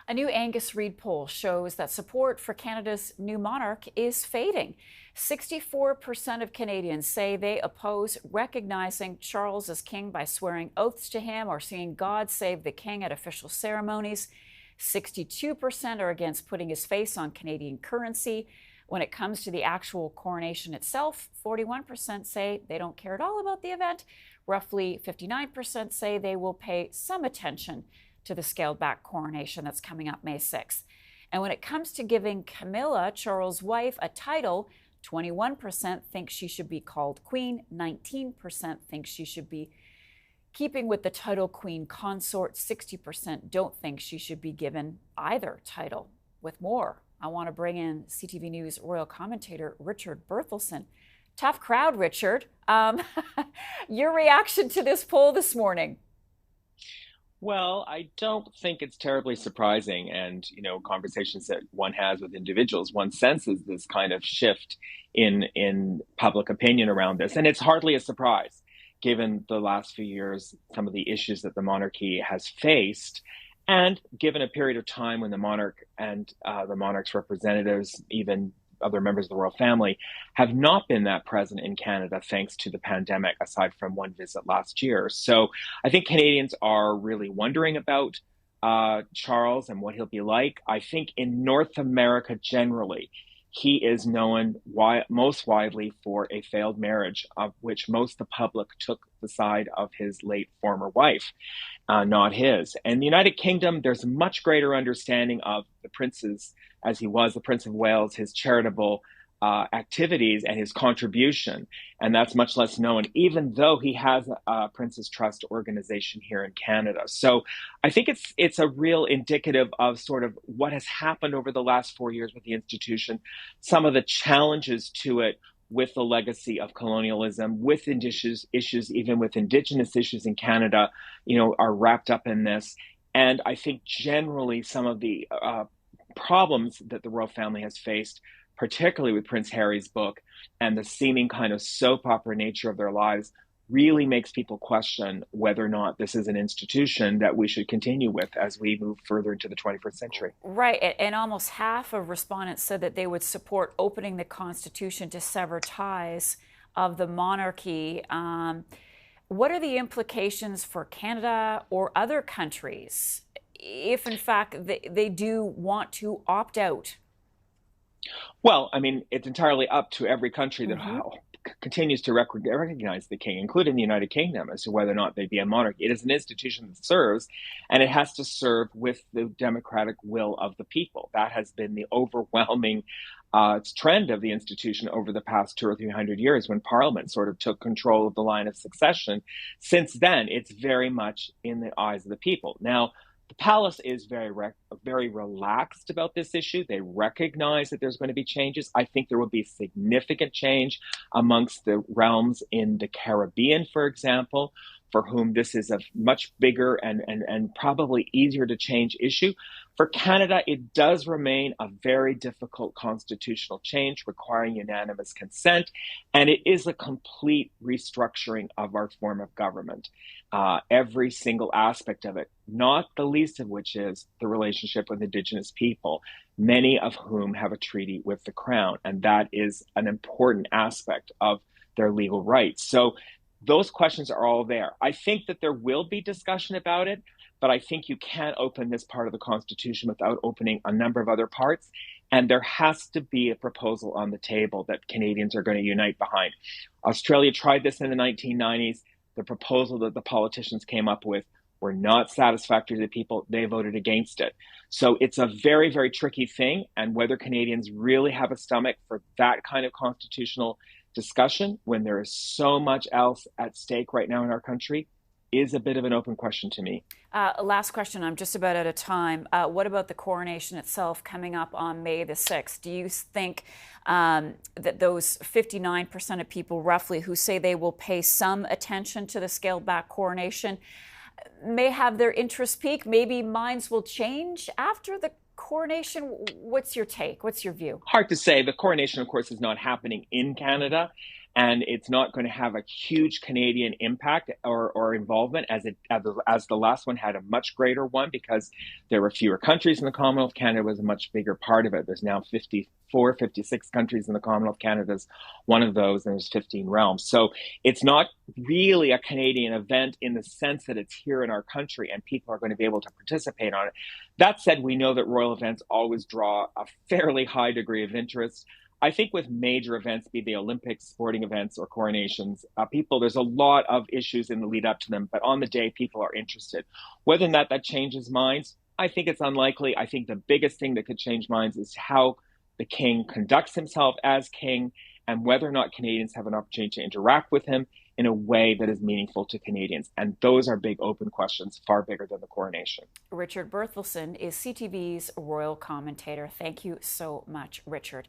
A new Angus Reid poll shows that support for Canada's new monarch is fading. 64% of Canadians say they oppose recognizing Charles as king by swearing oaths to him or singing God Save the King at official ceremonies. 62% are against putting his face on Canadian currency. When it comes to the actual coronation itself, 41% say they don't care at all about the event. Roughly 59% say they will pay some attention to the scaled back coronation that's coming up May 6th. And when it comes to giving Camilla, Charles' wife, a title, 21% think she should be called queen, 19% think she should be keeping with the title queen consort, 60% don't think she should be given either title. With more, I want to bring in CTV News royal commentator Richard Berthelsen. Tough crowd, Richard. Your reaction to this poll this morning? Well, I don't think it's terribly surprising. And, conversations that one has with individuals, one senses this kind of shift in public opinion around this. And it's hardly a surprise, given the last few years, some of the issues that the monarchy has faced. And given a period of time when the monarch and the monarch's representatives, even other members of the royal family, have not been that present in Canada thanks to the pandemic, aside from one visit last year. So I think Canadians are really wondering about Charles and what he'll be like. I think in North America generally, he is known most widely for a failed marriage, of which most of the public took the side of his late former wife, not his. And the United Kingdom, there's a much greater understanding of the prince's, as he was the Prince of Wales, his charitable activities and his contribution. And that's much less known, even though he has a Prince's Trust organization here in Canada. So I think it's a real indicative of sort of what has happened over the last 4 years with the institution, some of the challenges to it with the legacy of colonialism, with issues, even with Indigenous issues in Canada, are wrapped up in this. And I think generally some of the problems that the royal family has faced, particularly with Prince Harry's book and the seeming kind of soap opera nature of their lives, really makes people question whether or not this is an institution that we should continue with as we move further into the 21st century. Right. And almost half of respondents said that they would support opening the Constitution to sever ties of the monarchy. What are the implications for Canada or other countries if, in fact, they do want to opt out? Well, I mean, it's entirely up to every country that Mm-hmm. continues to recognize the king, including the United Kingdom, as to whether or not they be a monarch. It is an institution that serves, and it has to serve with the democratic will of the people. That has been the overwhelming trend of the institution over the past 200 or 300 years, when Parliament sort of took control of the line of succession. Since then, it's very much in the eyes of the people. Now, the palace is very relaxed about this issue. They recognize that there's going to be changes. I think there will be significant change amongst the realms in the Caribbean, for example, for whom this is a much bigger and probably easier to change issue. For Canada, it does remain a very difficult constitutional change requiring unanimous consent, and it is a complete restructuring of our form of government. Every single aspect of it, not the least of which is the relationship with Indigenous people, many of whom have a treaty with the Crown, and that is an important aspect of their legal rights. So those questions are all there. I think that there will be discussion about it, but I think you can't open this part of the Constitution without opening a number of other parts. And there has to be a proposal on the table that Canadians are going to unite behind. Australia tried this in the 1990s. The proposal that the politicians came up with were not satisfactory to the people. They voted against it. So it's a very, very tricky thing. And whether Canadians really have a stomach for that kind of constitutional discussion when there is so much else at stake right now in our country is a bit of an open question to me. Last question. I'm just about out of time. What about the coronation itself coming up on May the 6th? Do you think that those 59% of people, roughly, who say they will pay some attention to the scaled back coronation may have their interest peak? Maybe minds will change after the coronation? What's your take? What's your view? Hard to say. The coronation, of course, is not happening in Canada. and it's not going to have a huge Canadian impact or involvement as the last one had a much greater one, because there were fewer countries in the Commonwealth. Canada was a much bigger part of it. There's now 54, 56 countries in the Commonwealth. Canada's one of those, and there's 15 realms. So it's not really a Canadian event in the sense that it's here in our country and people are going to be able to participate on it. That said, we know that royal events always draw a fairly high degree of interest. I think with major events, be the Olympics, sporting events, or coronations, there's a lot of issues in the lead up to them, but on the day, people are interested. Whether or not that changes minds, I think it's unlikely. I think the biggest thing that could change minds is how the king conducts himself as king, and whether or not Canadians have an opportunity to interact with him in a way that is meaningful to Canadians. And those are big open questions, far bigger than the coronation. Richard Berthelsen is CTV's royal commentator. Thank you so much, Richard.